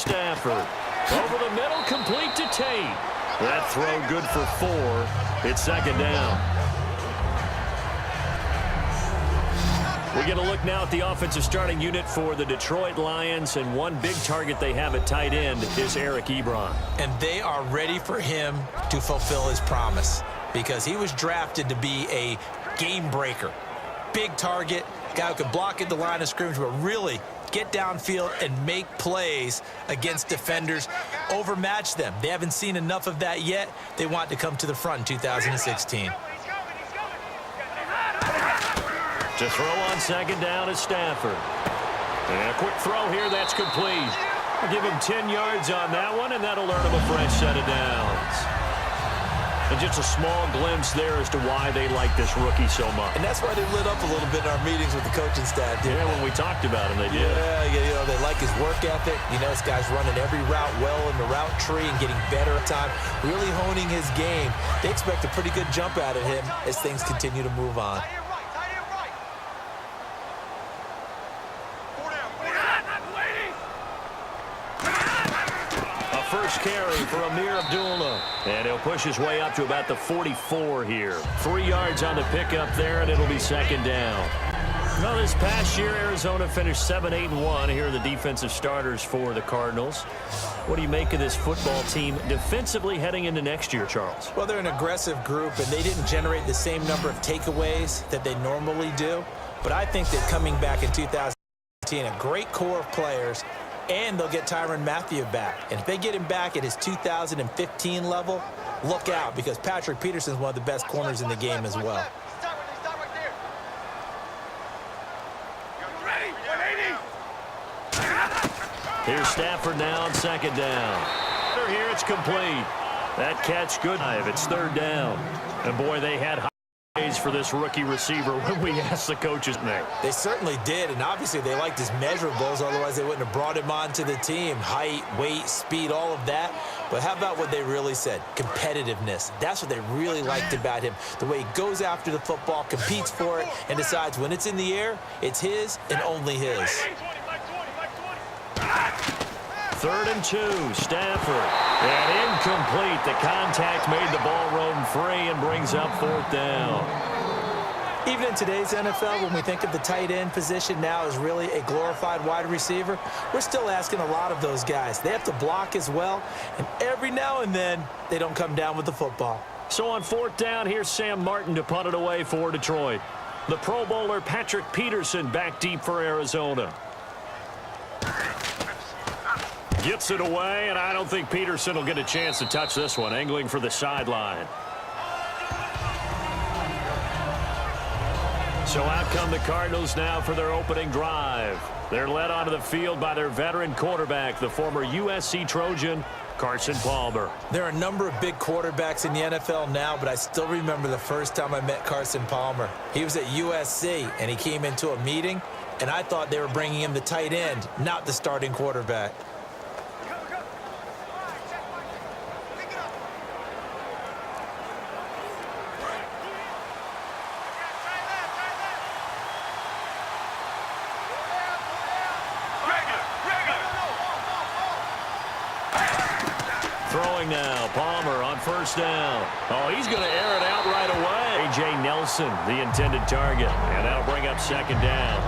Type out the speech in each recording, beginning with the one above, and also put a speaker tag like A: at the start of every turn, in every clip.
A: Stafford. Over the middle, complete to Tate. That throw good for 4. It's second down. We get a look now at the offensive starting unit for the Detroit Lions, and one big target they have at tight end is Eric Ebron.
B: And they are ready for him to fulfill his promise because he was drafted to be a game breaker. Big target, guy who could block at the line of scrimmage, but really get downfield and make plays against defenders, overmatch them. They haven't seen enough of that yet. They want to come to the front in 2016.
A: To throw on second down is Stafford. And a quick throw here, that's complete. I'll give him 10 yards on that one, and that'll earn him a fresh set of downs. And just a small glimpse there as to why they like this rookie so much.
B: And that's why they lit up a little bit in our meetings with the coaching staff.
A: Yeah, when we talked about him, they did.
B: Yeah, they like his work ethic. You know, this guy's running every route well in the route tree and getting better at time, really honing his game. They expect a pretty good jump out of him as things continue to move on.
A: First carry for Amir Abdullah. And he'll push his way up to about the 44 here. 3 yards on the pickup there, and it'll be second down. Well, this past year, Arizona finished 7-8-1. Here are the defensive starters for the Cardinals. What do you make of this football team defensively heading into next year, Charles?
B: Well, they're an aggressive group, and they didn't generate the same number of takeaways that they normally do. But I think that coming back in 2018, a great core of players, and they'll get Tyrann Mathieu back. And if they get him back at his 2015 level, look out, because Patrick Peterson's one of the best corners in the game as well.
A: Here's Stafford now on second down. Here it's complete. That catch good. It's third down. And boy, they had high praise for this rookie receiver when we asked the coaches name.
B: They certainly did, and obviously they liked his measurables, otherwise they wouldn't have brought him onto the team. Height, weight, speed, all of that. But how about what they really said? Competitiveness. That's what they really liked about him. The way he goes after the football, competes for it, and decides when it's in the air, it's his and only his.
A: 3rd and 2, Stafford. And incomplete. The contact made the ball roam free and brings up 4th down.
B: Even in today's NFL, when we think of the tight end position now as really a glorified wide receiver, we're still asking a lot of those guys. They have to block as well, and every now and then, they don't come down with the football.
A: So on 4th down, here's Sam Martin to punt it away for Detroit. The Pro Bowler Patrick Peterson back deep for Arizona. Gets it away, and I don't think Peterson will get a chance to touch this one, angling for the sideline. So out come the Cardinals now for their opening drive. They're led onto the field by their veteran quarterback, the former USC Trojan, Carson Palmer.
B: There are a number of big quarterbacks in the NFL now, but I still remember the first time I met Carson Palmer. He was at USC, and he came into a meeting, and I thought they were bringing him the tight end, not the starting quarterback.
A: Throwing now, Palmer on 1st down. Oh, he's going to air it out right away. A.J. Nelson, the intended target, and that'll bring up 2nd down.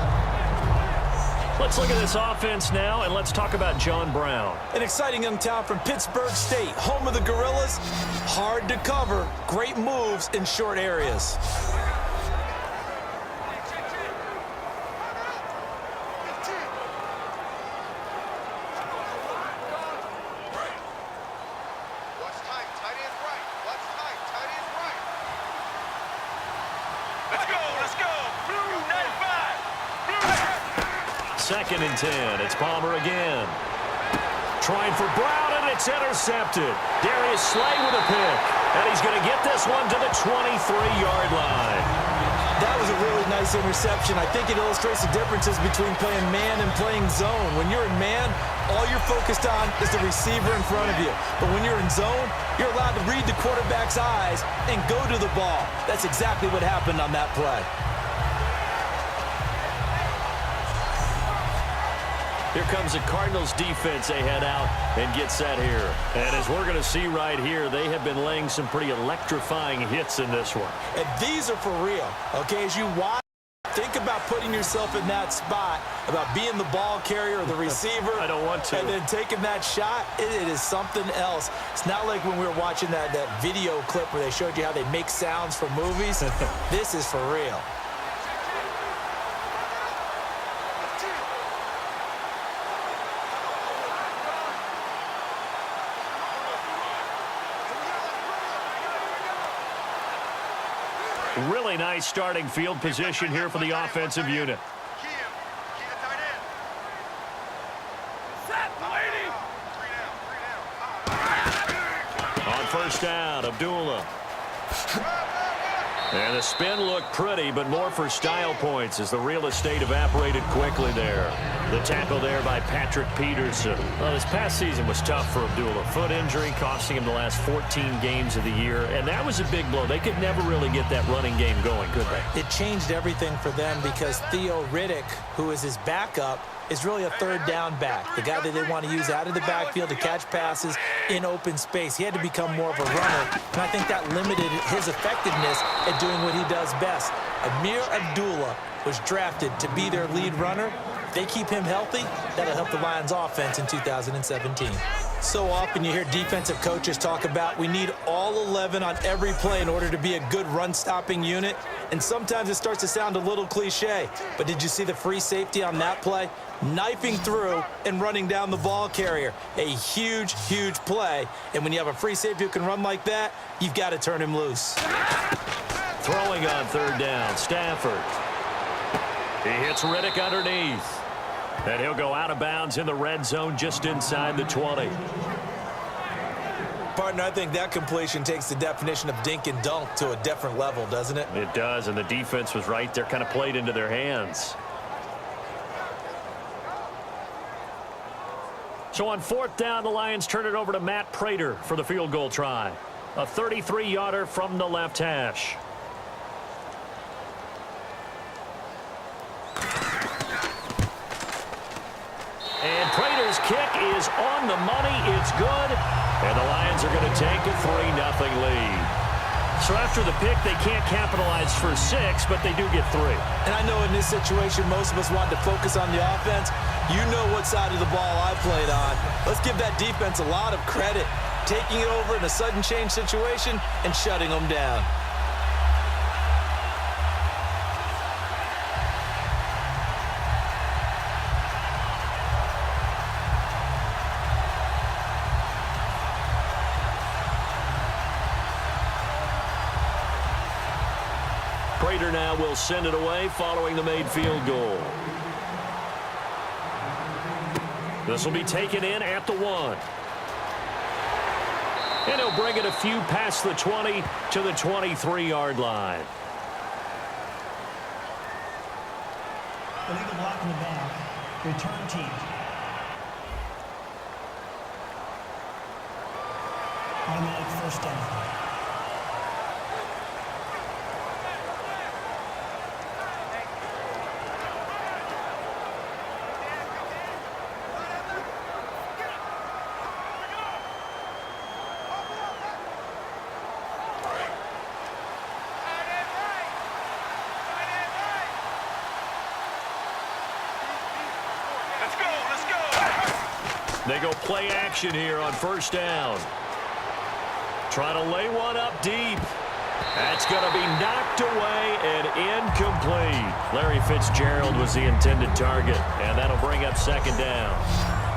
A: Let's look at this offense now, and let's talk about John Brown.
B: An exciting young talent from Pittsburgh State, home of the Gorillas. Hard to cover, great moves in short areas.
A: Second and 10. It's Palmer again. Trying for Brown, and it's intercepted. Darius Slay with a pick. And he's going to get this one to the 23-yard line.
B: That was a really nice interception. I think it illustrates the differences between playing man and playing zone. When you're in man, all you're focused on is the receiver in front of you. But when you're in zone, you're allowed to read the quarterback's eyes and go to the ball. That's exactly what happened on that play.
A: Here comes the Cardinals defense. They head out and get set here. And as we're going to see right here, they have been laying some pretty electrifying hits in this one.
B: And these are for real, okay? As you watch, think about putting yourself in that spot, about being the ball carrier or the receiver.
A: I don't want to.
B: And then taking that shot, it is something else. It's not like when we were watching that video clip where they showed you how they make sounds for movies. This is for real.
A: Really nice starting field position here for the offensive unit. On first down, Abdullah. And the spin looked pretty, but more for style points as the real estate evaporated quickly there. The tackle there by Patrick Peterson. Well, this past season was tough for Abdullah. Foot injury costing him the last 14 games of the year, and that was a big blow. They could never really get that running game going, could they?
B: It changed everything for them because Theo Riddick, who is his backup, is really a third down back, the guy that they want to use out of the backfield to catch passes in open space. He had to become more of a runner, and I think that limited his effectiveness at doing what he does best. Amir Abdullah was drafted to be their lead runner. If they keep him healthy, that'll help the Lions offense in 2017. So often you hear defensive coaches talk about we need all 11 on every play in order to be a good run-stopping unit, and sometimes it starts to sound a little cliche. But did you see the free safety on that play? Knifing through and running down the ball carrier. A huge, huge play. And when you have a free safety who can run like that, you've got to turn him loose.
A: Throwing on third down, Stafford. He hits Riddick underneath. And he'll go out of bounds in the red zone just inside the 20.
B: Partner, I think that completion takes the definition of dink and dunk to a different level, doesn't it?
A: It does, and the defense was right there, kind of played into their hands. So on fourth down, the Lions turn it over to Matt Prater for the field goal try. A 33-yarder from the left hash. And Prater's kick is on the money. It's good. And the Lions are going to take a 3-0 lead. So after the pick, they can't capitalize for 6, but they do get 3.
B: And I know in this situation, most of us want to focus on the offense. You know what side of the ball I played on. Let's give that defense a lot of credit, taking it over in a sudden change situation and shutting them down.
A: Prater now will send it away following the made field goal. This will be taken in at the 1. And he'll bring it a few past the 20 to the 23-yard line.
C: Illegal block in the back. Return team. Automatic first down.
A: They go play action here on first down. Trying to lay one up deep. That's going to be knocked away and incomplete. Larry Fitzgerald was the intended target, and that'll bring up second down.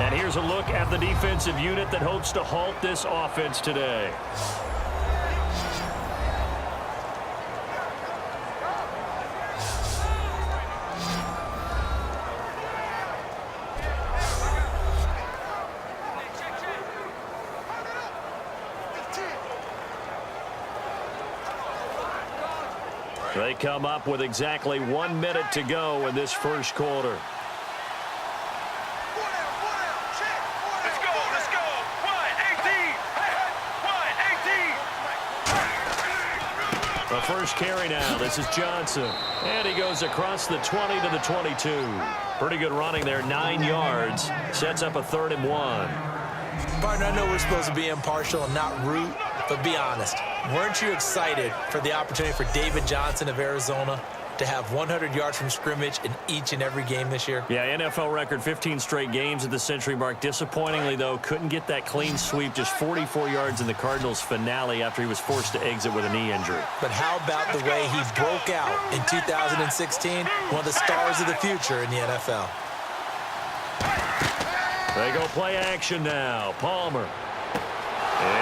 A: And here's a look at the defensive unit that hopes to halt this offense today. They come up with exactly 1 minute to go in this first quarter.
D: Let's go. 1-18. 1-18.
A: A first carry now. This is Johnson. And he goes across the 20 to the 22. Pretty good running there, 9 yards. Sets up a 3rd and 1.
B: Partner, I know we're supposed to be impartial and not root, but be honest. Weren't you excited for the opportunity for David Johnson of Arizona to have 100 yards from scrimmage in each and every game this year?
A: Yeah, NFL record, 15 straight games at the century mark. Disappointingly, though, couldn't get that clean sweep, just 44 yards in the Cardinals' finale after he was forced to exit with a knee injury.
B: But how about the way he broke out in 2016? One of the stars of the future in the NFL.
A: They go play action now. Palmer.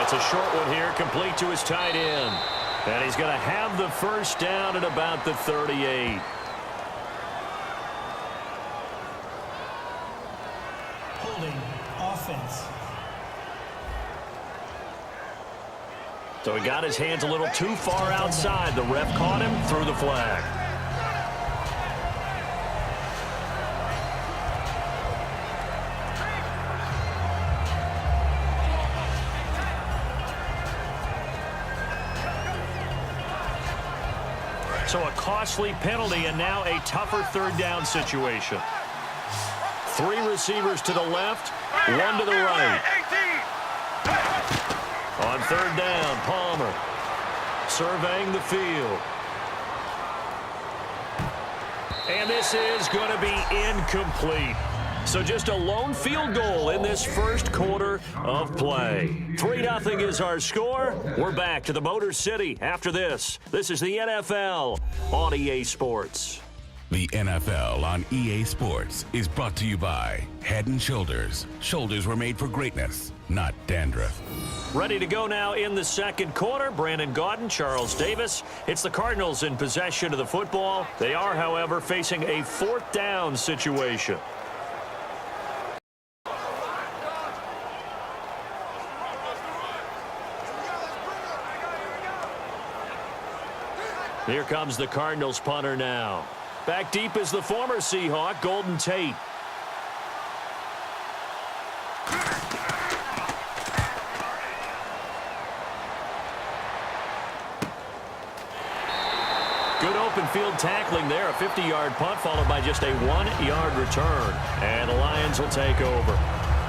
A: It's a short one here, complete to his tight end. And he's going to have the first down at about the 38.
C: Holding offense.
A: So he got his hands a little too far outside. The ref caught him, threw the flag. So a costly penalty and now a tougher 3rd down situation. 3 receivers to the left, 1 to the right. On 3rd down, Palmer surveying the field. And this is going to be incomplete. So just a lone field goal in this first quarter of play. 3-0 is our score. We're back to the Motor City after this. This is the NFL on EA Sports.
D: The NFL on EA Sports is brought to you by Head & Shoulders. Shoulders were made for greatness, not dandruff.
A: Ready to go now in the second quarter. Brandon Gaudin, Charles Davis. It's the Cardinals in possession of the football. They are, however, facing a 4th down situation. Here comes the Cardinals punter now. Back deep is the former Seahawk, Golden Tate. Good open field tackling there. A 50-yard punt followed by just a 1-yard return. And the Lions will take over.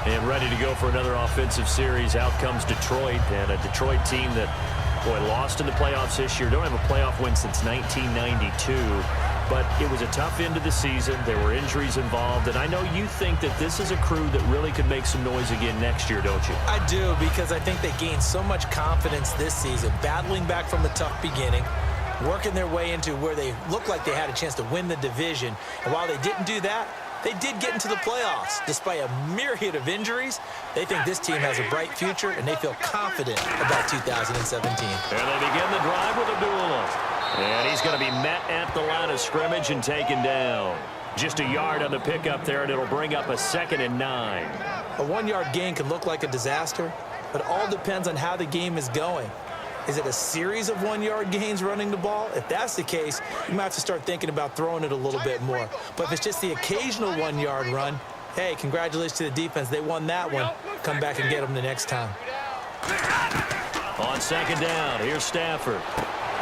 A: And ready to go for another offensive series. Out comes Detroit, and a Detroit team that, boy, lost in the playoffs this year. Don't have a playoff win since 1992. But it was a tough end of the season. There were injuries involved. And I know you think that this is a crew that really could make some noise again next year, don't you?
B: I do, because I think they gained so much confidence this season, battling back from the tough beginning, working their way into where they looked like they had a chance to win the division. And while they didn't do that, they did get into the playoffs. Despite a myriad of injuries, they think this team has a bright future, and they feel confident about 2017.
A: And they begin the drive with Abdullah. And he's going to be met at the line of scrimmage and taken down. Just a yard on the pickup there, and it'll bring up a 2nd and 9.
B: A 1-yard gain can look like a disaster, but all depends on how the game is going. Is it a series of 1-yard gains running the ball? If that's the case, you might have to start thinking about throwing it a little bit more. But if it's just the occasional 1-yard run, hey, congratulations to the defense. They won that one. Come back and get them the next time.
A: On 2nd down, here's Stafford.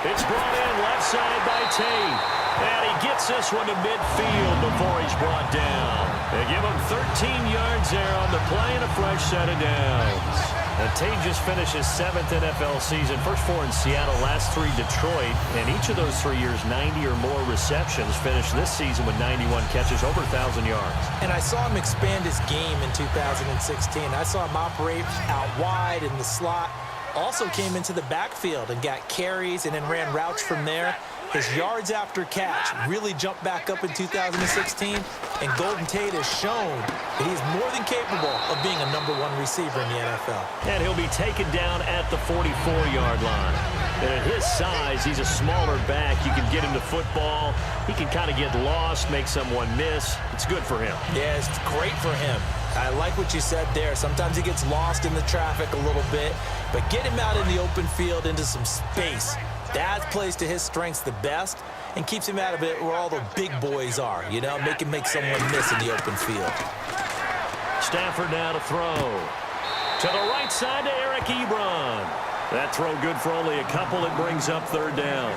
A: It's brought in left side by Tate. And he gets this one to midfield before he's brought down. They give him 13 yards there on the play and a fresh set of downs. And Tate just finished his 7th NFL season. First 4 in Seattle, last 3 Detroit. And each of those 3 years, 90 or more receptions. Finished this season with 91 catches, over 1,000 yards.
B: And I saw him expand his game in 2016. I saw him operate out wide in the slot. Also came into the backfield and got carries and then ran routes from there. His yards after catch really jumped back up in 2016. And Golden Tate has shown that he's more than capable of being a #1 receiver in the NFL.
A: And he'll be taken down at the 44-yard line. And at his size, he's a smaller back. You can get him to football. He can kind of get lost, make someone miss. It's good for him.
B: Yeah, it's great for him. I like what you said there. Sometimes he gets lost in the traffic a little bit, but get him out in the open field into some space. That plays to his strengths the best and keeps him out of it where all the big boys are, you know, make someone miss in the open field.
A: Stafford now to throw. To the right side to Eric Ebron. That throw good for only a couple. It brings up 3rd down.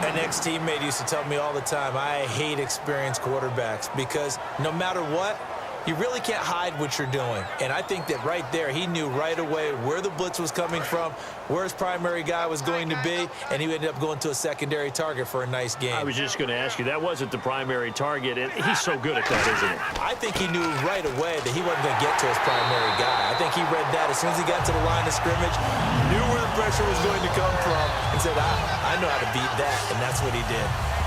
B: An ex-teammate used to tell me all the time, I hate experienced quarterbacks because no matter what, you really can't hide what you're doing. And I think that right there, he knew right away where the blitz was coming from, where his primary guy was going to be, and he ended up going to a secondary target for a nice game.
A: I was just going to ask you, that wasn't the primary target, and he's so good at that, isn't he?
B: I think he knew right away that he wasn't going to get to his primary guy. I think he read that as soon as he got to the line of scrimmage, knew where the pressure was going to come from, and said, I know how to beat that, and that's what he did.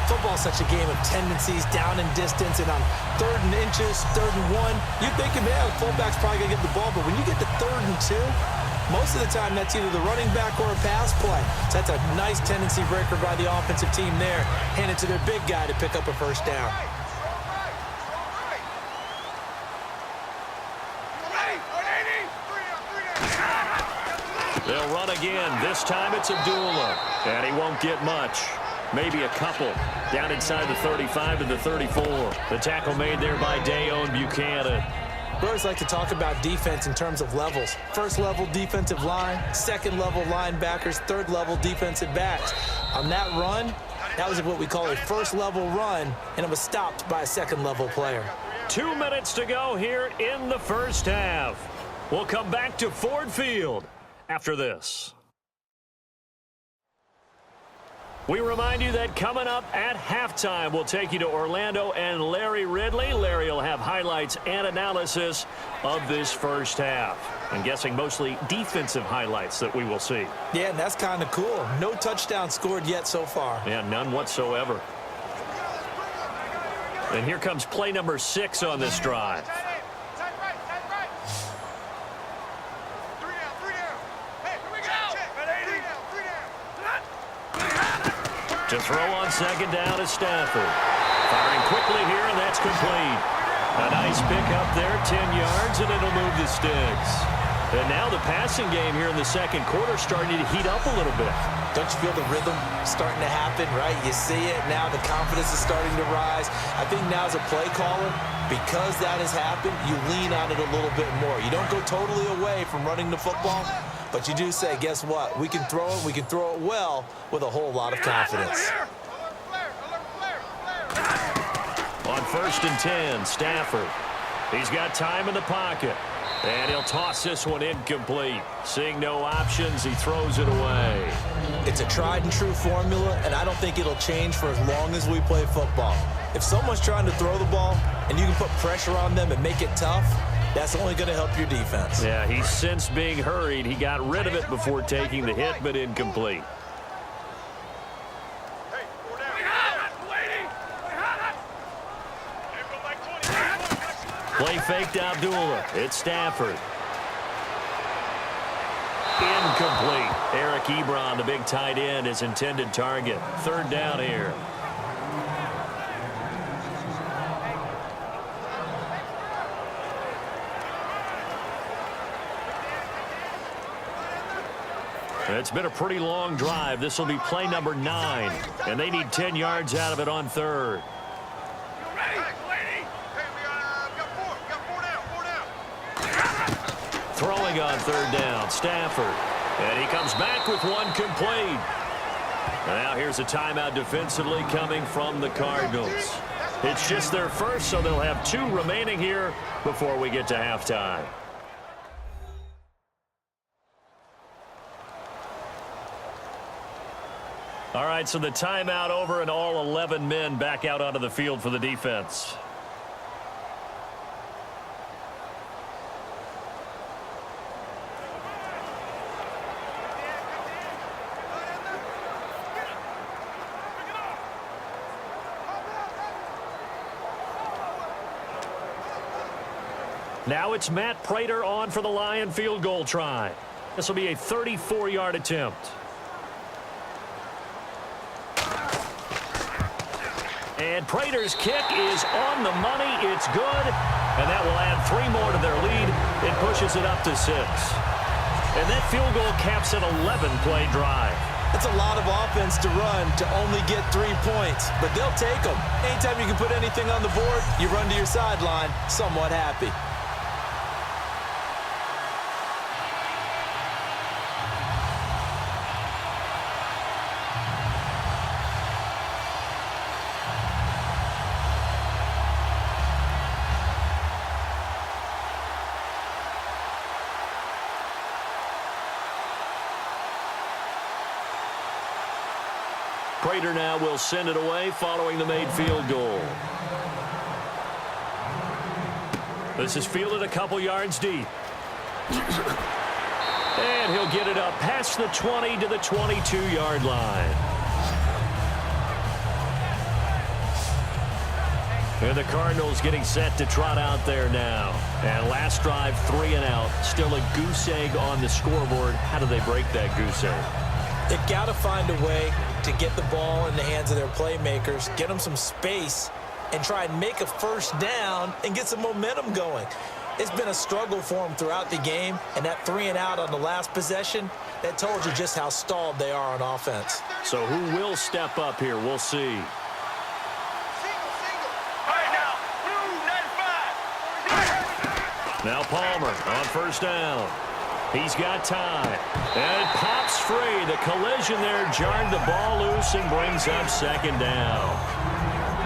B: Football's such a game of tendencies, down and distance, and on 3rd and inches, 3rd and 1, you're thinking, man, the fullback's probably going to get the ball, but when you get to 3rd and 2, most of the time that's either the running back or a pass play. So that's a nice tendency breaker by the offensive team there. Hand it to their big guy to pick up a first down.
A: They'll run again. This time it's Abdullah, and he won't get much. Maybe a couple. Down inside the 35 to the 34. The tackle made there by Dayon Buchanan.
B: We always like to talk about defense in terms of levels. First level defensive line, second level linebackers, third level defensive backs. On that run, that was what we call a first level run, and it was stopped by a second level player.
A: 2 minutes to go here in the first half. We'll come back to Ford Field after this. We remind you that coming up at halftime, we'll take you to Orlando and Larry Ridley. Larry will have highlights and analysis of this first half. I'm guessing mostly defensive highlights that we will see.
B: Yeah, and that's kind of cool. No touchdown scored yet so far.
A: Yeah, none whatsoever. And here comes play number 6 on this drive. To throw on second down is Stafford. Firing quickly here, and that's complete. A nice pickup there, 10 yards, and it'll move the sticks. And now the passing game here in the second quarter starting to heat up a little bit.
B: Don't you feel the rhythm starting to happen, right? You see it now, the confidence is starting to rise. I think now as a play caller, because that has happened, you lean on it a little bit more. You don't go totally away from running the football, but you do say, guess what? We can throw it well with a whole lot of confidence.
A: On 1st and 10, Stafford. He's got time in the pocket. And he'll toss this one incomplete. Seeing no options, he throws it away.
B: It's a tried and true formula, and I don't think it'll change for as long as we play football. If someone's trying to throw the ball and you can put pressure on them and make it tough, that's only going to help your defense.
A: Yeah, he's since being hurried. He got rid of it before taking the hit, but incomplete. Play fake to Abdullah. It's Stafford. Incomplete. Eric Ebron, the big tight end, his intended target. 3rd down here. It's been a pretty long drive. This will be play number 9, and they need 10 yards out of it on 3rd. Throwing on 3rd down, Stafford. And he comes back with one complete. Now here's a timeout defensively coming from the Cardinals. It's just their first, so they'll have 2 remaining here before we get to halftime. All right, so the timeout over and all 11 men back out onto the field for the defense. Now it's Matt Prater on for the Lion field goal try. This will be a 34-yard attempt. And Prater's kick is on the money. It's good. And that will add 3 more to their lead. It pushes it up to 6. And that field goal caps an 11-play drive.
B: That's a lot of offense to run to only get 3 points, but they'll take them. Anytime you can put anything on the board, you run to your sideline somewhat happy.
A: Prater now will send it away following the made field goal. This is fielded a couple yards deep. And he'll get it up past the 20 to the 22-yard line. And the Cardinals getting set to trot out there now. And last drive, 3 and out. Still a goose egg on the scoreboard. How do they break that goose egg?
B: They've got to find a way to get the ball in the hands of their playmakers, get them some space, and try and make a first down and get some momentum going. It's been a struggle for them throughout the game, and that 3 and out on the last possession, that told you just how stalled they are on offense.
A: So who will step up here? We'll see. Now Palmer on first down. He's got time. And it pops free. The collision there jarred the ball loose and brings up second down.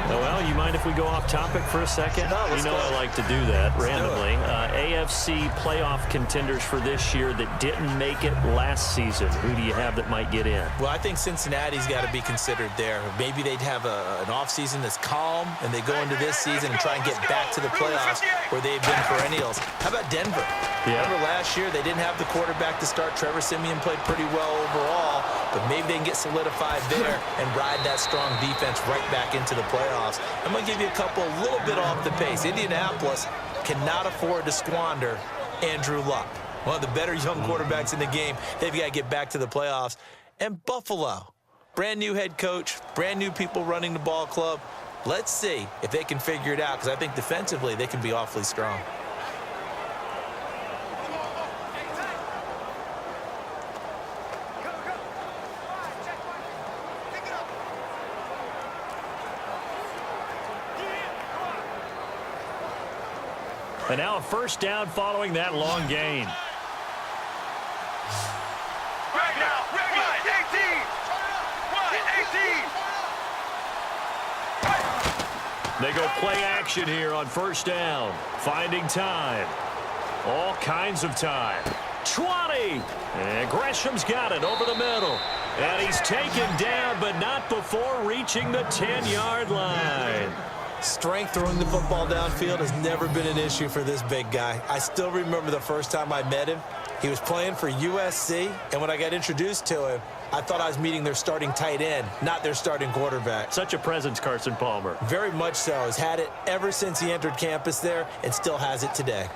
A: Well, you mind if we go off topic for a second?
B: No,
A: you know I like to do that randomly. AFC playoff contenders for this year that didn't make it last season. Who do you have that might get in?
B: Well, I think Cincinnati's got to be considered there. Maybe they'd have an offseason that's calm, and they go into this season and try and get back to the playoffs where they've been perennials. How about Denver?
A: Yeah.
B: Remember last year they didn't have the quarterback to start. Trevor Siemian played pretty well overall, but maybe they can get solidified there and ride that strong defense right back into the playoffs. I'm going to give you a couple a little bit off the pace. Indianapolis cannot afford to squander Andrew Luck, one of the better young quarterbacks in the game. They've got to get back to the playoffs. And Buffalo, brand new head coach, brand new people running the ball club. Let's see if they can figure it out, because I think defensively they can be awfully strong.
A: And now a first down following that long gain.
E: Right now, right 18.
A: They go play action here on first down. Finding time. All kinds of time. 20. And Gresham's got it over the middle. And he's taken down, but not before reaching the 10-yard line.
B: Strength throwing the football downfield has never been an issue for this big guy. I still remember the first time I met him. He was playing for USC, and when I got introduced to him, I thought I was meeting their starting tight end, not their starting quarterback.
A: Such a presence, Carson Palmer.
B: Very much so. Has had it ever since he entered campus there and still has it today.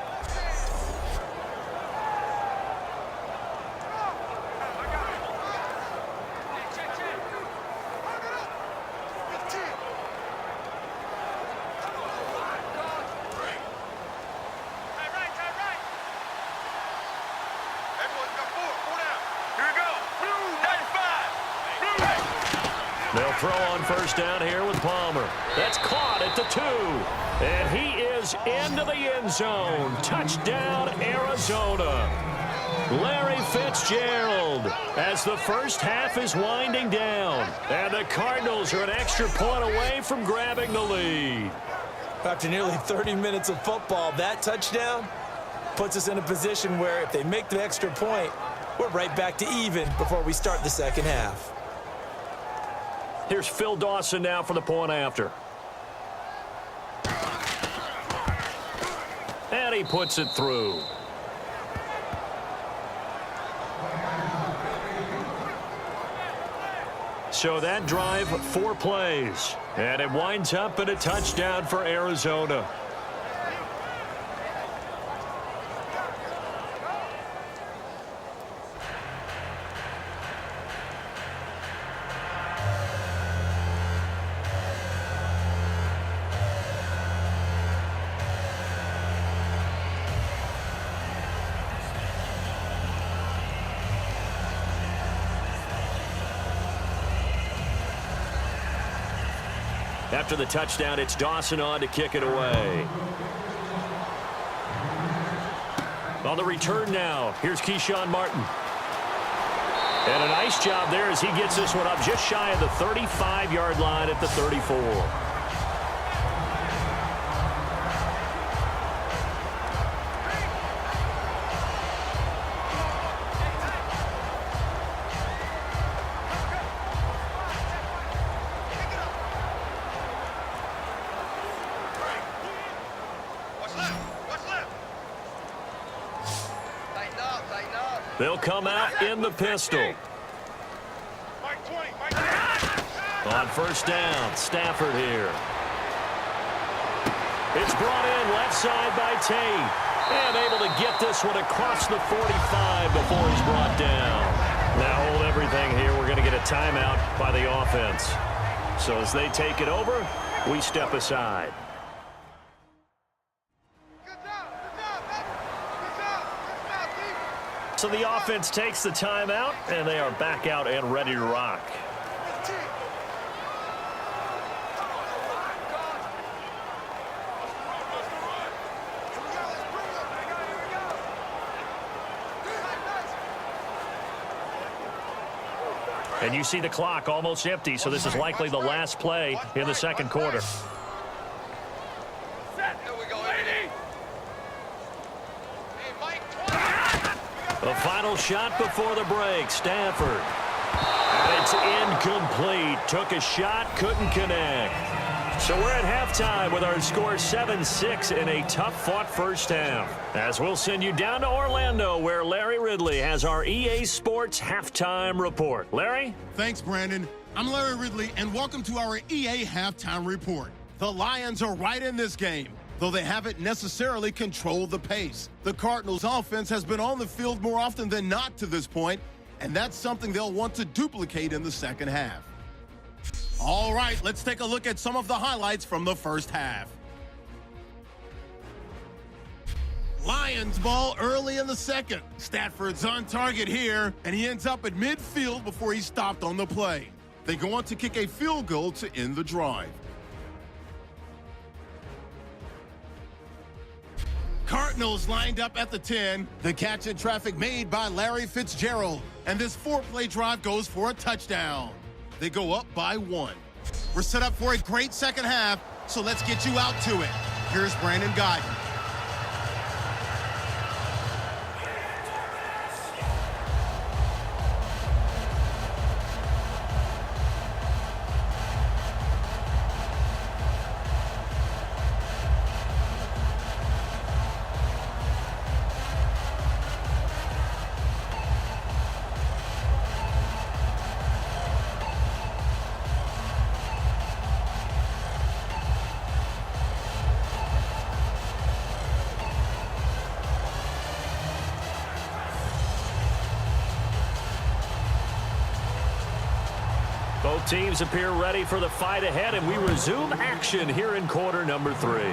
A: They'll throw on first down here with Palmer. That's caught at the 2. And he is into the end zone. Touchdown, Arizona. Larry Fitzgerald as the first half is winding down. And the Cardinals are an extra point away from grabbing the lead.
B: After nearly 30 minutes of football, that touchdown puts us in a position where if they make the extra point, we're right back to even before we start the second half.
A: Here's Phil Dawson now for the point after. And he puts it through. So that drive, 4 plays. And it winds up in a touchdown for Arizona. After the touchdown, it's Dawson on to kick it away. On the return now, here's Keyshawn Martin. And a nice job there as he gets this one up just shy of the 35-yard line at the 34. They'll come out in the pistol. On first down, Stafford here. It's brought in left side by Tate. And able to get this one across the 45 before he's brought down. Now hold everything here. We're going to get a timeout by the offense. So as they take it over, we step aside. So the offense takes the timeout, and they are back out and ready to rock. And you see the clock almost empty, so this is likely the last play in the second quarter. The final shot before the break, Stafford. And it's incomplete. Took a shot, couldn't connect. So we're at halftime with our score 7-6 in a tough-fought first half. As we'll send you down to Orlando, where Larry Ridley has our EA Sports Halftime Report. Larry?
F: Thanks, Brandon. I'm Larry Ridley, and welcome to our EA Halftime Report. The Lions are right in this game, though they haven't necessarily controlled the pace. The Cardinals' offense has been on the field more often than not to this point, and that's something they'll want to duplicate in the second half. All right, let's take a look at some of the highlights from the first half. Lions ball early in the second. Stafford's on target here, and he ends up at midfield before he's stopped on the play. They go on to kick a field goal to end the drive. Cardinals lined up at the 10. The catch in traffic made by Larry Fitzgerald. And this 4-play drive goes for a touchdown. They go up by 1. We're set up for a great second half, so let's get you out to it. Here's Brandon Guyton.
A: Both teams appear ready for the fight ahead, and we resume action here in quarter number 3.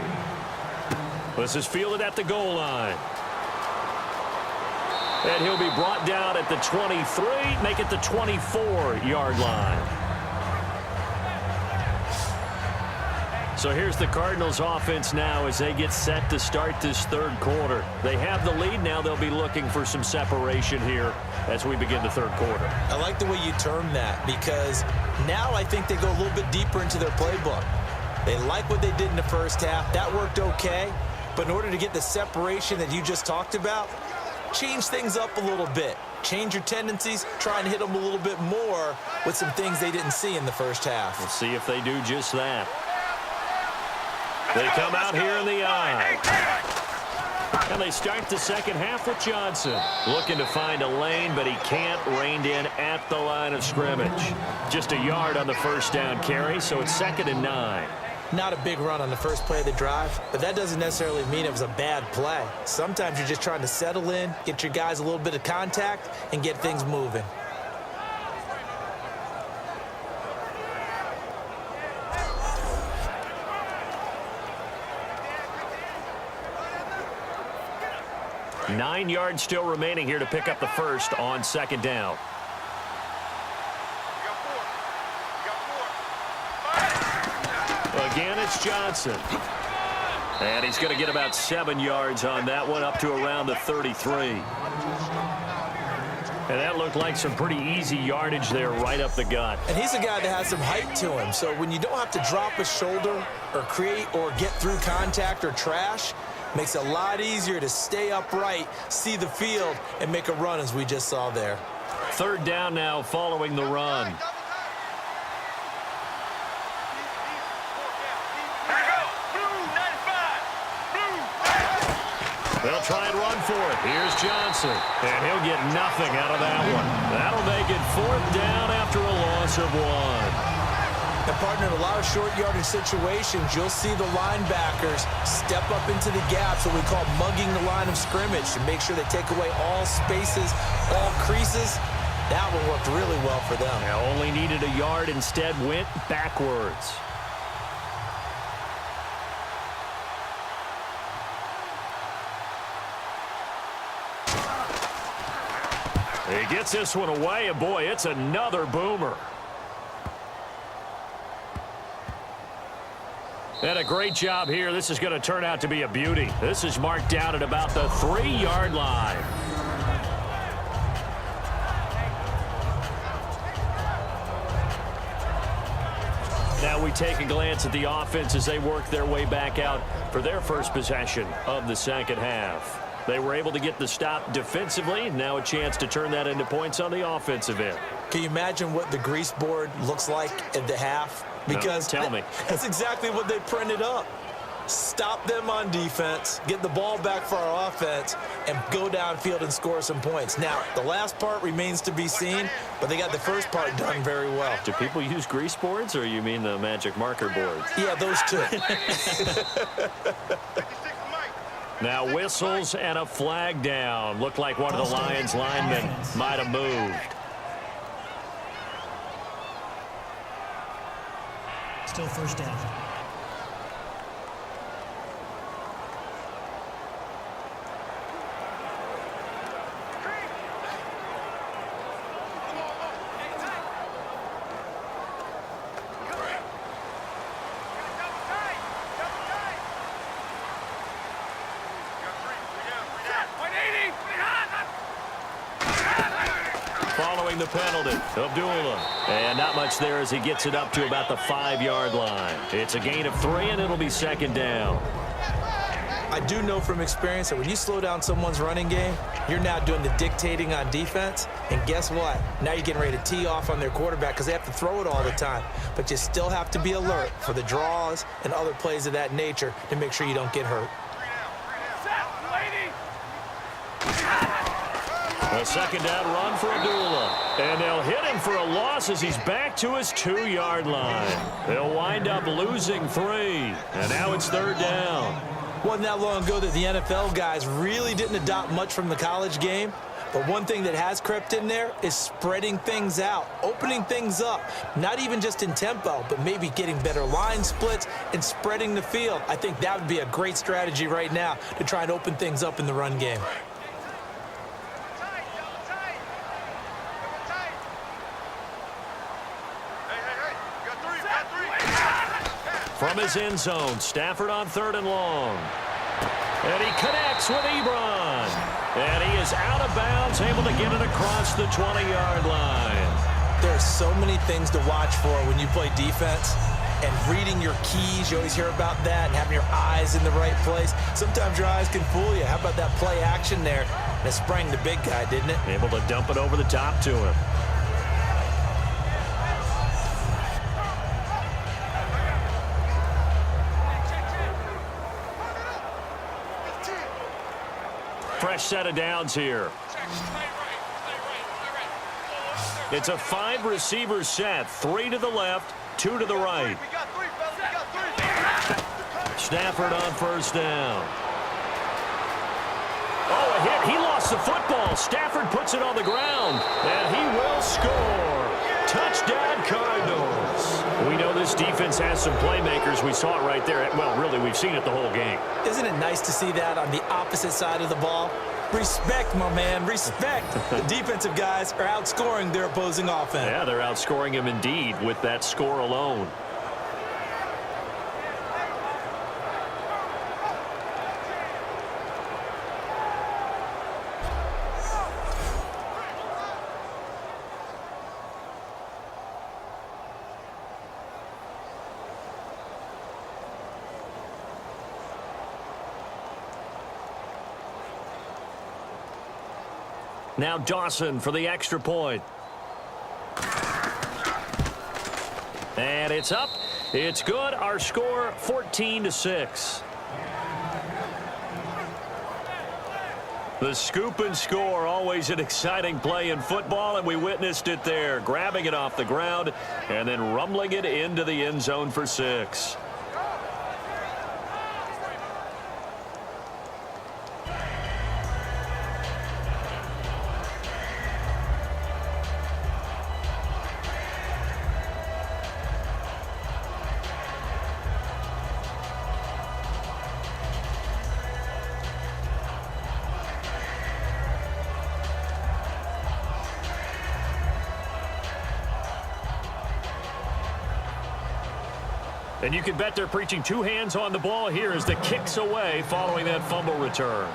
A: This is fielded at the goal line. And he'll be brought down at the 23, make it the 24-yard line. So here's the Cardinals offense now as they get set to start this third quarter. They have the lead now. They'll be looking for some separation here as we begin the third quarter.
B: I like the way you term that, because now I think they go a little bit deeper into their playbook. They like what they did in the first half. That worked okay. But in order to get the separation that you just talked about, change things up a little bit. Change your tendencies, try and hit them a little bit more with some things they didn't see in the first half.
A: We'll see if they do just that. They come out here in the eye. And they start the second half with Johnson. Looking to find a lane, but he can't. Reined in at the line of scrimmage. Just a yard on the first down carry, so it's 2nd and 9.
B: Not a big run on the first play of the drive, but that doesn't necessarily mean it was a bad play. Sometimes you're just trying to settle in, get your guys a little bit of contact, and get things moving.
A: Nine yards still remaining here to pick up the first on 2nd down. Again, it's Johnson. And he's going to get about 7 yards on that one, up to around the 33. And that looked like some pretty easy yardage there right up the gut.
B: And he's a guy that has some height to him, so when you don't have to drop a shoulder or create or get through contact or trash, makes it a lot easier to stay upright, see the field, and make a run as we just saw there.
A: 3rd down now following the run. They'll try and run for it. Here's Johnson. And he'll get nothing out of that one. That'll make it 4th down after a loss of 1.
B: And, partner, in a lot of short yardage situations, you'll see the linebackers step up into the gaps, what we call mugging the line of scrimmage, to make sure they take away all spaces, all creases. That one worked really well for them.
A: Now only needed a yard, instead went backwards. He gets this one away, and boy, it's another boomer. And a great job here. This is going to turn out to be a beauty. This is marked down at about the 3-yard line. Now we take a glance at the offense as they work their way back out for their first possession of the second half. They were able to get the stop defensively. Now a chance to turn that into points on the offensive end.
B: Can you imagine what the grease board looks like at the half? Because
A: no, tell me.
B: That's exactly what they printed up. Stop them on defense, get the ball back for our offense, and go downfield and score some points. Now, the last part remains to be seen, but they got the first part done very well.
A: Do people use grease boards, or you mean the magic marker boards?
B: Yeah, those two.
A: Now whistles and a flag down. Looked like one of the Lions linemen might have moved.
C: Still 1st down.
A: Following the penalty, Abdullah. And not much there as he gets it up to about the 5-yard line. It's a gain of 3, and it'll be 2nd down.
B: I do know from experience that when you slow down someone's running game, you're now doing the dictating on defense. And guess what? Now you're getting ready to tee off on their quarterback because they have to throw it all the time. But you still have to be alert for the draws and other plays of that nature to make sure you don't get hurt.
A: A 2nd down run for Abdullah. And they'll hit him for a loss as he's back to his 2-yard line. They'll wind up losing 3. And now it's 3rd down.
B: Wasn't that long ago that the NFL guys really didn't adopt much from the college game. But one thing that has crept in there is spreading things out, opening things up, not even just in tempo, but maybe getting better line splits and spreading the field. I think that would be a great strategy right now to try and open things up in the run game.
A: From his end zone, Stafford on 3rd and long. And he connects with Ebron. And he is out of bounds, able to get it across the 20-yard line.
B: There's so many things to watch for when you play defense. And reading your keys, you always hear about that, and having your eyes in the right place. Sometimes your eyes can fool you. How about that play action there? And it sprang the big guy, didn't it?
A: Able to dump it over the top to him. Fresh set of downs here. It's a 5-receiver set. 3 to the left, 2 to the right. Stafford on 1st down. Oh, a hit. He lost the football. Stafford puts it on the ground, and he will score. Touchdown, Cardinals. We know this defense has some playmakers. We saw it right there. Well, really, we've seen it the whole game.
B: Isn't it nice to see that on the opposite side of the ball? Respect, my man, respect. The defensive guys are outscoring their opposing offense.
A: Yeah, they're outscoring him indeed with that score alone. Now Dawson for the extra point. And it's up. It's good. Our score 14-6. The scoop and score, always an exciting play in football, and we witnessed it there, grabbing it off the ground and then rumbling it into the end zone for 6. And you can bet they're preaching 2 hands on the ball here as the kick's away following that fumble return.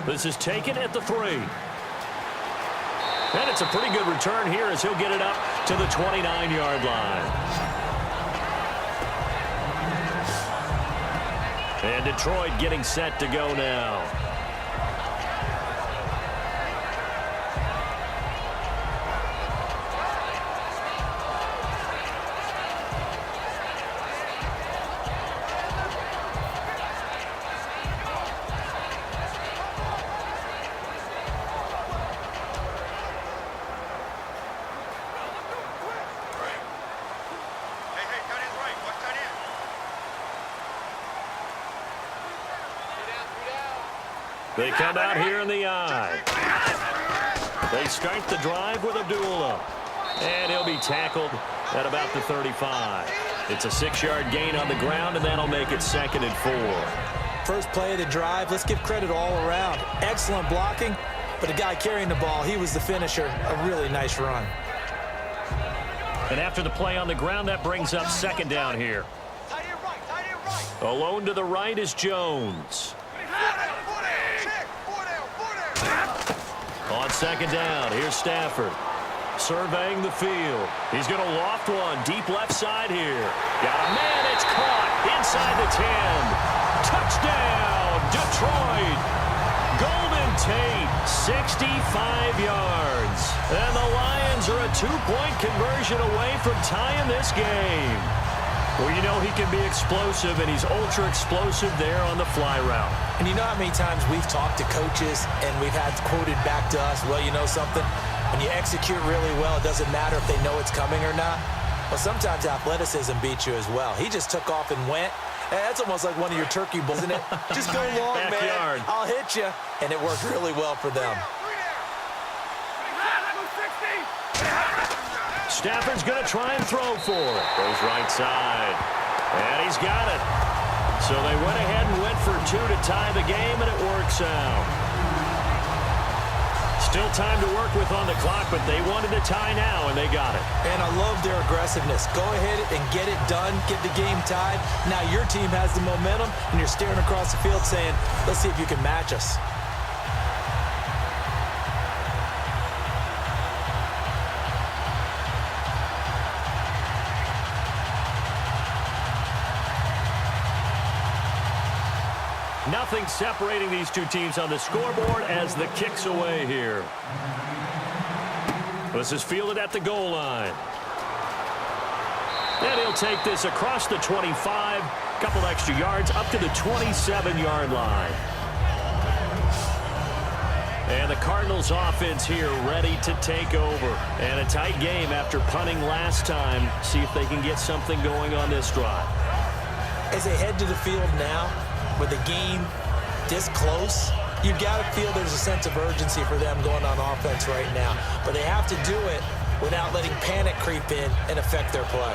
A: This is taken at the 3. And it's a pretty good return here as he'll get it up to the 29-yard line. And Detroit getting set to go now. They come out here in the eye. They start the drive with Abdullah. And he'll be tackled at about the 35. It's a 6-yard gain on the ground, and that'll make it 2nd and 4.
B: First play of the drive, let's give credit all around. Excellent blocking, but the guy carrying the ball, he was the finisher. A really nice run.
A: And after the play on the ground, that brings up 2nd down here. Alone to the right is Jones. On 2nd down, here's Stafford. Surveying the field. He's going to loft one deep left side here. Got a man, it's caught inside the 10. Touchdown, Detroit. Golden Tate, 65 yards. And the Lions are a 2-point conversion away from tying this game. Well, you know he can be explosive, and he's ultra-explosive there on the fly route.
B: And you know how many times we've talked to coaches and we've had quoted back to us, well, you know something? When you execute really well, it doesn't matter if they know it's coming or not. Well, sometimes athleticism beats you as well. He just took off and went. That's almost like one of your turkey balls, isn't it? Just go long,
A: Backyard.
B: man. I'll hit you. And it worked really well for them.
A: Stafford's going to try and throw for it. Goes right side. And he's got it. So they went ahead and went for 2 to tie the game, and it works out. Still time to work with on the clock, but they wanted to tie now, and they got it.
B: And I love their aggressiveness. Go ahead and get it done. Get the game tied. Now your team has the momentum, and you're staring across the field saying, let's see if you can match us.
A: Nothing separating these two teams on the scoreboard as the kick's away here. This is fielded at the goal line. And he'll take this across the 25, couple extra yards, up to the 27-yard line. And the Cardinals offense here ready to take over. And a tight game after punting last time. See if they can get something going on this drive.
B: As they head to the field now, with the game this close, you've got to feel there's a sense of urgency for them going on offense right now. But they have to do it without letting panic creep in and affect their play.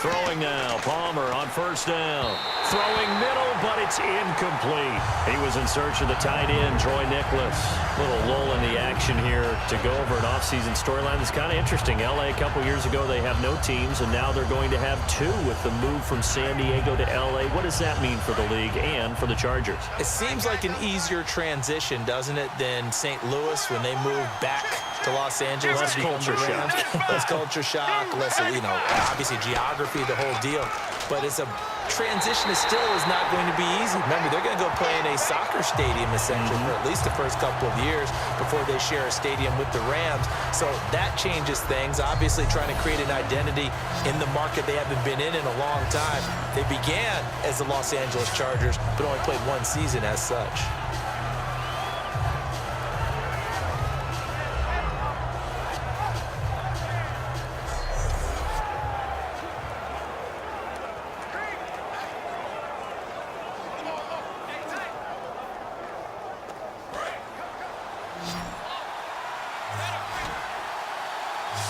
A: Throwing now, Palmer on 1st down. Throwing middle, but it's incomplete. He was in search of the tight end, Troy Nicholas. Little lull in the action here to go over an offseason storyline that's kind of interesting. L.A. a couple years ago, they have no teams, and now they're going to have 2 with the move from San Diego to L.A. What does that mean for the league and for the Chargers?
B: It seems like an easier transition, doesn't it, than St. Louis when they moved back to Los Angeles.
A: Less culture shock.
B: Less culture shock, less, obviously geography, the whole deal. But it's a transition that still is not going to be easy. Remember, they're going to go play in a soccer stadium, essentially, for at least the first couple of years before they share a stadium with the Rams. So that changes things. Obviously, trying to create an identity in the market they haven't been in a long time. They began as the Los Angeles Chargers, but only played one season as such.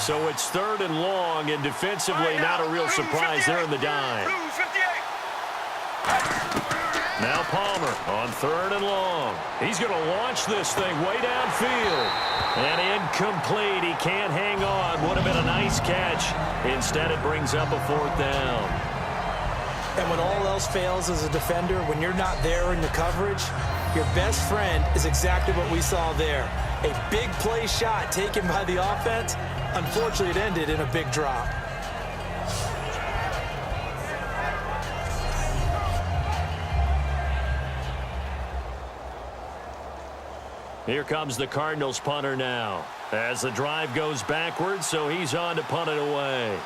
A: So it's 3rd and long, and defensively not a real surprise there in the dime. Now Palmer on 3rd and long. He's going to launch this thing way downfield. And incomplete. He can't hang on. Would have been a nice catch. Instead, it brings up a 4th down.
B: And when all else fails as a defender, when you're not there in the coverage, your best friend is exactly what we saw there. A big play shot taken by the offense. Unfortunately, it ended in a big drop.
A: Here comes the Cardinals punter now. As the drive goes backwards, so he's on to punt it away.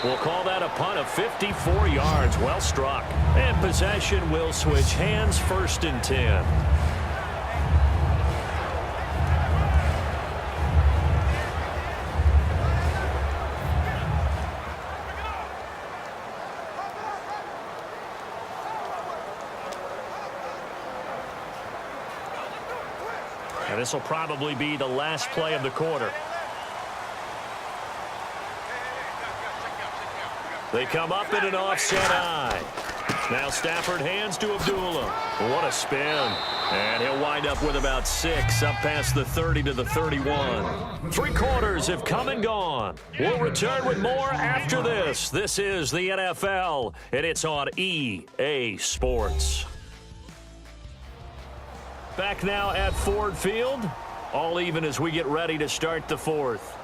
A: We'll call that a punt of 54 yards. Well struck. And possession will switch hands, 1st and 10. And this will probably be the last play of the quarter. They come up in an offset eye. Now Stafford hands to Abdullah. What a spin. And he'll wind up with about 6 up past the 30 to the 31. 3 quarters have come and gone. We'll return with more after this. This is the NFL, and it's on EA Sports. Back now at Ford Field. All even as we get ready to start the 4th.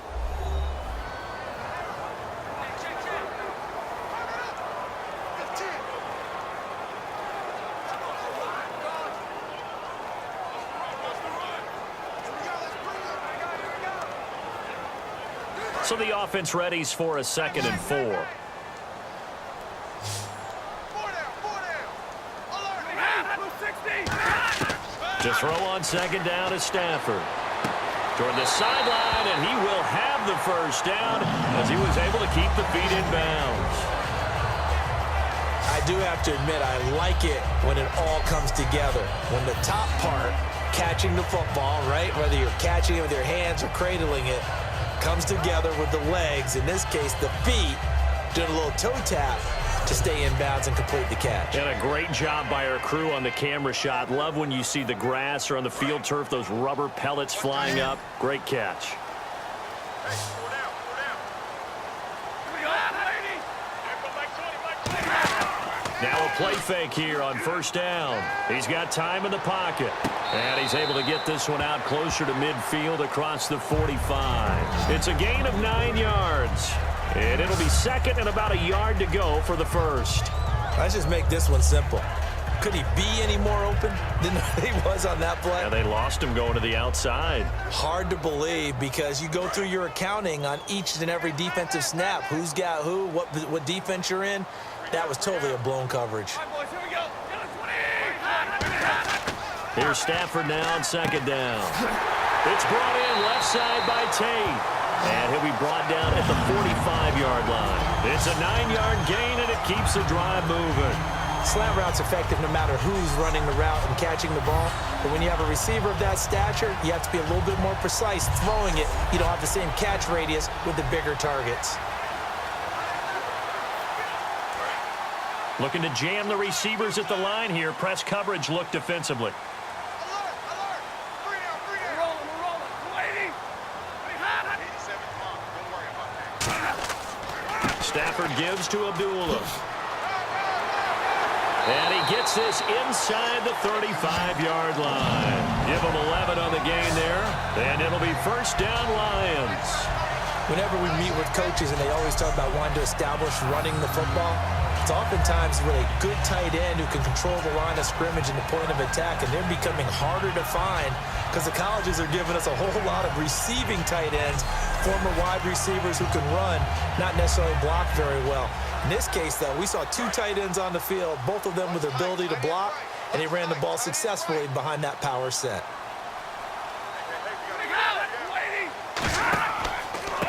A: So the offense readies for a 2nd and 4. To throw on 2nd down is Stafford. Toward the sideline, and he will have the 1st down as he was able to keep the feet in bounds.
B: I do have to admit, I like it when it all comes together. When the top part, catching the football, right, whether you're catching it with your hands or cradling it, comes together with the legs, in this case the feet, doing a little toe tap to stay in bounds and complete the catch.
A: And a great job by our crew on the camera shot. Love when you see the grass or on the field turf, those rubber pellets flying up. Great catch. Now a play fake here on 1st down. He's got time in the pocket. And he's able to get this one out closer to midfield across the 45. It's a gain of 9 yards. And it'll be 2nd and about a yard to go for the 1st.
B: Let's just make this one simple. Could he be any more open than he was on that play?
A: Yeah, they lost him going to the outside.
B: Hard to believe because you go through your accounting on each and every defensive snap. Who's got who, what defense you're in. That was totally a blown coverage.
A: Here's Stafford now on 2nd down. It's brought in left side by Tate. And he'll be brought down at the 45-yard line. It's a 9-yard gain, and it keeps the drive moving.
B: Slant route's effective no matter who's running the route and catching the ball. But when you have a receiver of that stature, you have to be a little bit more precise throwing it. You don't have the same catch radius with the bigger targets.
A: Looking to jam the receivers at the line here. Press coverage look defensively. Stafford gives to Abdullah. And he gets this inside the 35-yard line. Give him 11 on the gain there, and it'll be first down Lions.
B: Whenever we meet with coaches and they always talk about wanting to establish running the football, it's oftentimes with a good tight end who can control the line of scrimmage and the point of attack, and they're becoming harder to find because the colleges are giving us a whole lot of receiving tight ends, former wide receivers who can run, not necessarily block very well. In this case, though, we saw two tight ends on the field, both of them with the ability to block, and he ran the ball successfully behind that power set.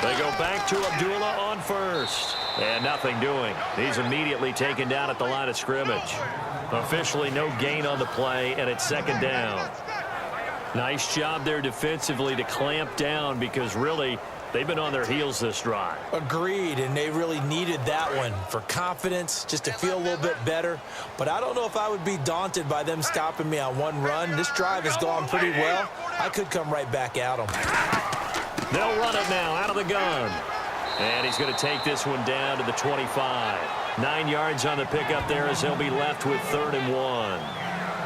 A: They go back to Abdullah on first. And nothing doing. He's immediately taken down at the line of scrimmage. Officially no gain on the play, and it's second down. Nice job there defensively to clamp down because really they've been on their heels this drive.
B: Agreed, and they really needed that one for confidence, just to feel a little bit better. But I don't know if I would be daunted by them stopping me on one run. This drive has gone pretty well. I could come right back at them.
A: They'll run it now out of the gun. And he's going to take this one down to the 25. 9 yards on the pickup there as he'll be left with 3rd and 1.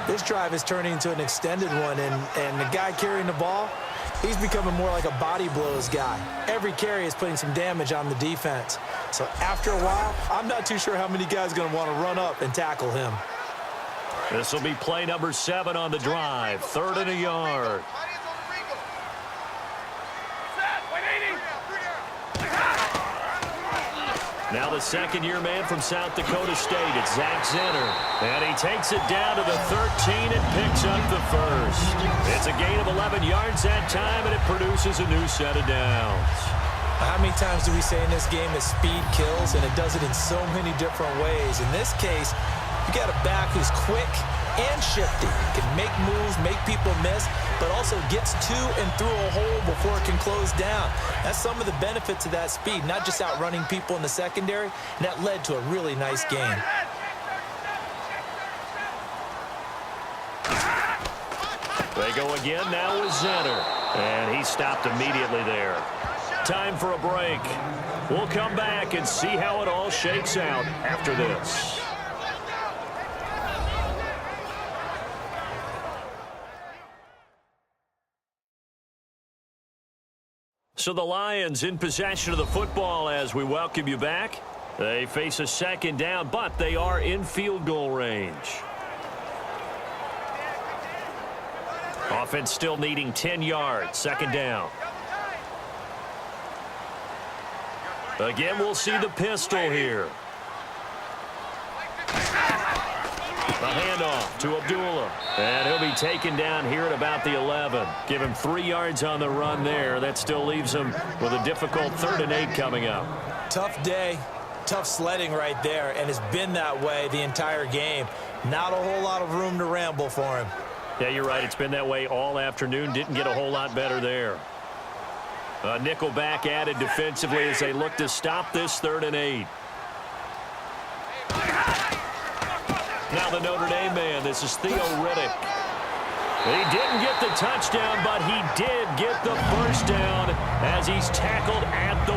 B: This drive is turning into an extended one, and the guy carrying the ball, he's becoming more like a body blows guy. Every carry is putting some damage on the defense. So after a while, I'm not too sure how many guys are going to want to run up and tackle him.
A: This will be play number 7 on the drive. 3rd and a yard. Now the second-year man from South Dakota State, it's Zach Zenner. And he takes it down to the 13 and picks up the first. It's a gain of 11 yards that time, and it produces a new set of downs.
B: How many times do we say in this game that speed kills, and it does it in so many different ways? In this case, you got a back who's quick and shifty. Can make moves, make people miss, but also gets to and through a hole before it can close down. That's some of the benefits of that speed, not just outrunning people in the secondary, and that led to a really nice game.
A: They go again now with Zenner, and he stopped immediately there. Time for a break. We'll come back and see how it all shakes out after this. So the Lions in possession of the football as we welcome you back. They face a second down, but they are in field goal range. Offense still needing 10 yards, second down. Again, we'll see the pistol here. A handoff to Abdullah. And he'll be taken down here at about the 11. Give him 3 yards on the run there. That still leaves him with a difficult 3rd and 8 coming up.
B: Tough day, tough sledding right there, and it's been that way the entire game. Not a whole lot of room to ramble for him.
A: Yeah, you're right. It's been that way all afternoon. Didn't get a whole lot better there. A nickel back added defensively as they look to stop this 3rd and 8. Now the Notre Dame man, this is Theo Riddick. He didn't get the touchdown, but he did get the first down as he's tackled at the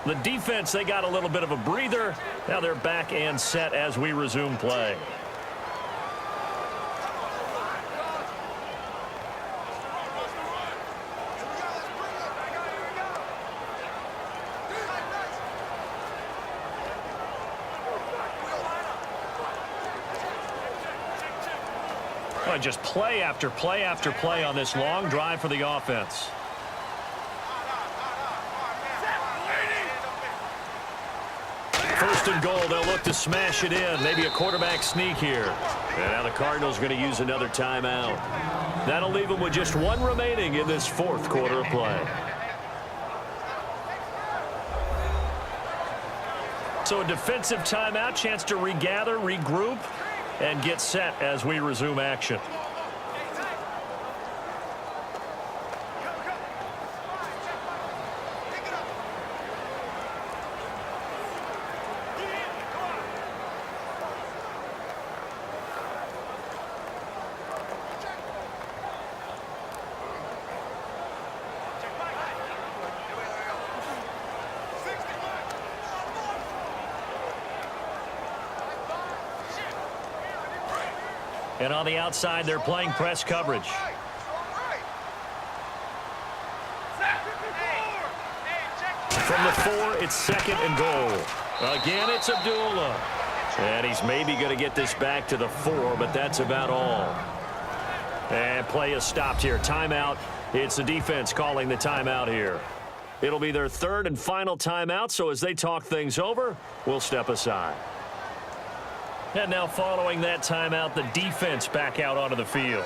A: 1. The defense, they got a little bit of a breather. Now they're back and set as we resume play. Just play after play after play on this long drive for the offense. First and goal, they'll look to smash it in. Maybe a quarterback sneak here. And now the Cardinals going to use another timeout. That'll leave them with just 1 remaining in this 4th quarter of play. So a defensive timeout, chance to regather, regroup, and get set as we resume action. And on the outside, they're playing press coverage. From the 4, it's 2nd and goal. Again, it's Abdullah. And he's maybe going to get this back to the 4, but that's about all. And play is stopped here. Timeout. It's the defense calling the timeout here. It'll be their 3rd and final timeout, so as they talk things over, we'll step aside. And now following that timeout, the defense back out onto the field.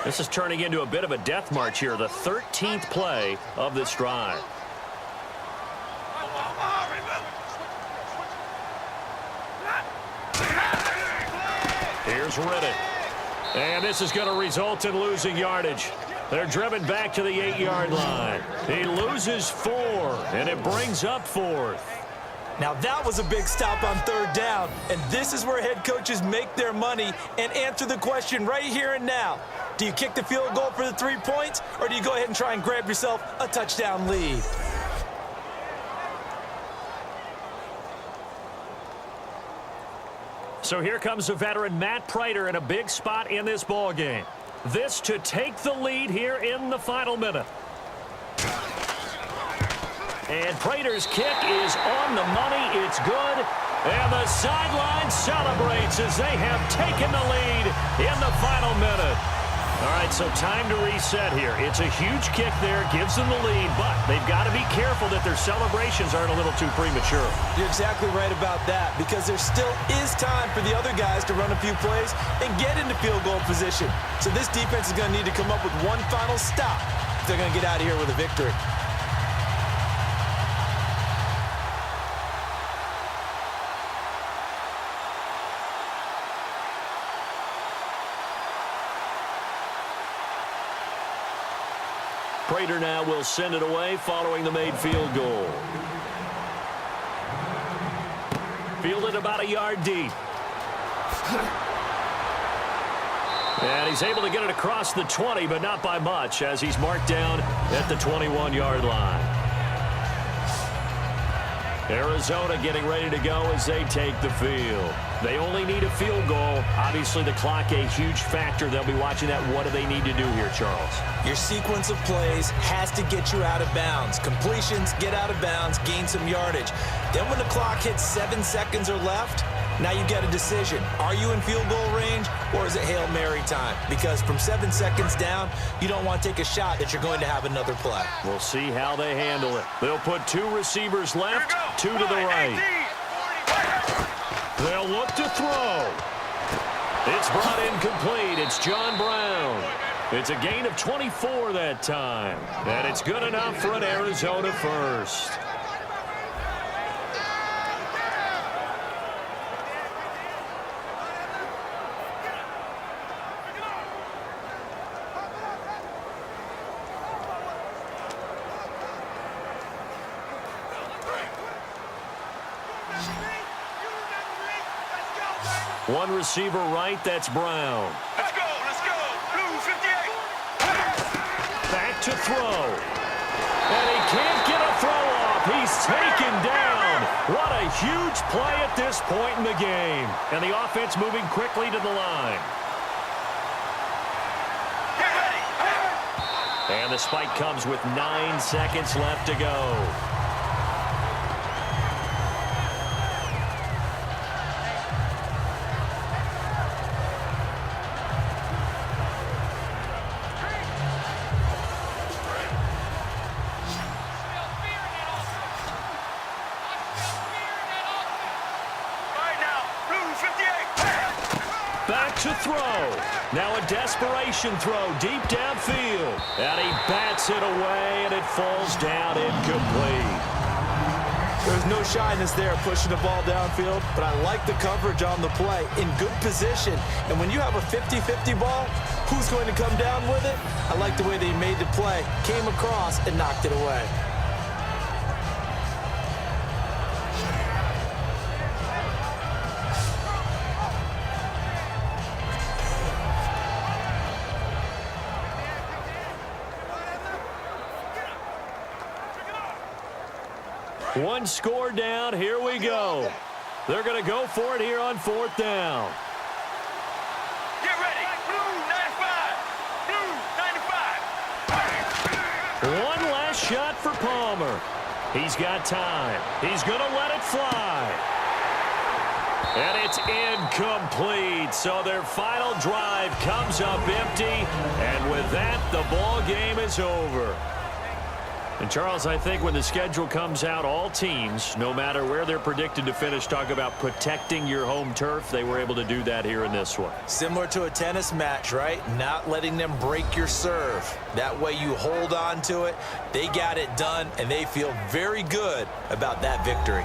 A: This is turning into a bit of a death march here, the 13th play of this drive. Here's Riddick. And this is going to result in losing yardage. They're driven back to the 8-yard line. He loses 4, and it brings up 4th.
B: Now that was a big stop on 3rd down, and this is where head coaches make their money and answer the question right here and now. Do you kick the field goal for the 3 points, or do you go ahead and try and grab yourself a touchdown lead?
A: So here comes the veteran Matt Prater in a big spot in this ball game. This to take the lead here in the final minute. And Prater's kick is on the money. It's good. And the sideline celebrates as they have taken the lead in the final minute. All right, so time to reset here. It's a huge kick there, gives them the lead, but they've got to be careful that their celebrations aren't a little too premature.
B: You're exactly right about that, because there still is time for the other guys to run a few plays and get into field goal position. So this defense is going to need to come up with one final stop if they're going to get out of here with a victory.
A: Prater now will send it away following the made field goal. Fielded about a yard deep. And he's able to get it across the 20, but not by much, as he's marked down at the 21-yard line. Arizona getting ready to go as they take the field. They only need a field goal. Obviously, the clock a huge factor. They'll be watching that. What do they need to do here, Charles?
B: Your sequence of plays has to get you out of bounds. Completions, get out of bounds, gain some yardage. Then when the clock hits 7 seconds or left, now you get a decision. Are you in field goal range, or is it Hail Mary time? Because from 7 seconds down, you don't want to take a shot that you're going to have another play.
A: We'll see how they handle it. They'll put 2 receivers left, 2 to the right. They'll look to throw. It's brought in complete. It's John Brown. It's a gain of 24 that time. And it's good enough for an Arizona first. One receiver right, that's Brown.
E: Let's go, Blue 58.
A: Back to throw. And he can't get a throw off. He's taken down. What a huge play at this point in the game. And the offense moving quickly to the line.
E: Get ready.
A: And the spike comes with 9 seconds left to go. To throw. Now a desperation throw deep downfield. And he bats it away, and it falls down incomplete.
B: There's no shyness there pushing the ball downfield, but I like the coverage on the play. In good position. And when you have a 50-50 ball, who's going to come down with it? I like the way they made the play, came across, and knocked it away.
A: One score down. Here we go. They're going to go for it here on 4th down.
E: Get ready. Blue 95. Blue 95.
A: One last shot for Palmer. He's got time. He's going to let it fly. And it's incomplete. So their final drive comes up empty. And with that, the ball game is over. And, Charles, I think when the schedule comes out, all teams, no matter where they're predicted to finish, talk about protecting your home turf. They were able to do that here in this one.
B: Similar to a tennis match, right? Not letting them break your serve. That way you hold on to it. They got it done, and they feel very good about that victory.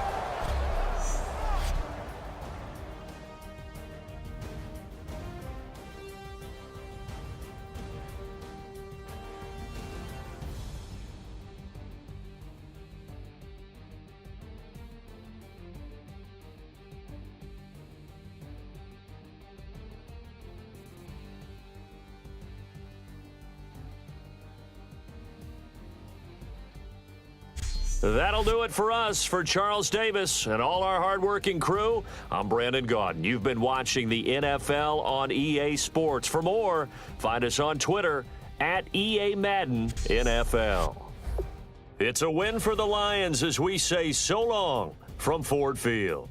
A: That'll do it for us. For Charles Davis and all our hardworking crew, I'm Brandon Gaudin. You've been watching the NFL on EA Sports. For more, find us on Twitter at EA Madden NFL. It's a win for the Lions as we say so long from Ford Field.